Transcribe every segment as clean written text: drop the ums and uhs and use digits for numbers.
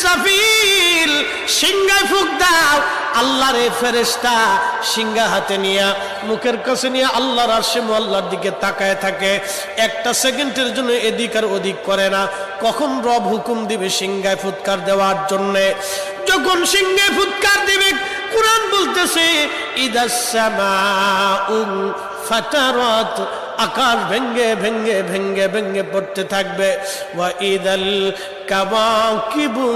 ইসরাফিল সিংহায় ফুঁক দাও। আল্লাহর এই ফেরেশতা সিংহা হাতে নিয়ে মুখের কাছে নিয়ে আল্লাহর আরশে মুআল্লার দিকে তাকায় থাকে, একটা সেকেন্ডের জন্য এদিক আর ওদিক করে না। কখন রব হুকুম দিবে সিংহায় ফুৎকার দেওয়ার জন্য, যখন সিংহায় ফুৎকার দিবে কুরআন বলতেছে ইদাস সামাউ ফাতারাত, আকাশ ভেঙ্গে ভেঙ্গে ভেঙ্গে ভেঙ্গে পড়তে থাকবে। ওয়া ইদাল কাওয়াকিবু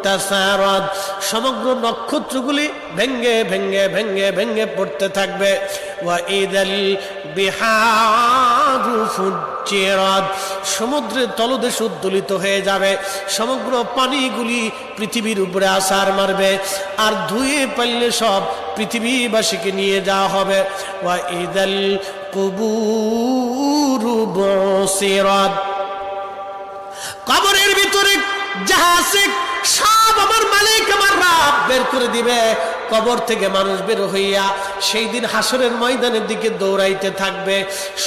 তাসারাত, সমগ্র নক্ষত্রগুলি ভেঙ্গে ভেঙ্গে ভেঙ্গে ভেঙ্গে পড়তে থাকবে। ওয়া ইদাল বিহারু ফুজ্জিরাত, সমুদ্রের তলদেশ উদ্দোলিত হয়ে যাবে, সমগ্র পানিগুলি পৃথিবীর উপরে আছাড় মারবে, আর ধুয়ে পাইলে সব পৃথিবীবাসীকে নিয়ে যাওয়া হবে। ওয়া ইদাল কুবুরু বুসিরাত, কবরের ভিতরে যাহা আছে সব আমার মালিক আমার রব বের করে দিবে। কবর থেকে মানুষ বের হইয়া সেই দিন হাসরের ময়দানের দিকে দৌড়াইতে থাকবে,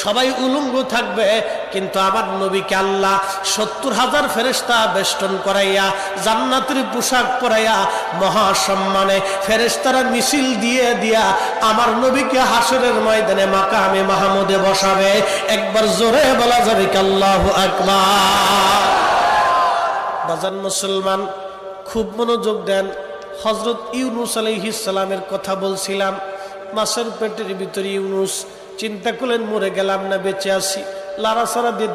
সবাই উলঙ্গ থাকবে, কিন্তু আমার নবীকে আল্লাহ ৭০,০০০ ফেরেশতা বেষ্টন করাইয়া জান্নাতের পোশাক পরাইয়া মহাসম্মানে ফেরেশতারা মিছিল দিয়ে দিয়া আমার নবীকে হাসরের ময়দানে মাকামে মাহমুদে বসাবে। একবার জোরে বলা যাবে কি আল্লাহু আকবার। বাজান মুসলমান, খুব মনোযোগ দেন। হযরত ইউনূস আলাইহিস সালামের কথা বলছিলাম, মাছের পেটের ভিতরে ইউনূস। চিন্তা করলেন মরে গেলাম না বেঁচে আছি, লাড়াচাড়া দিয়ে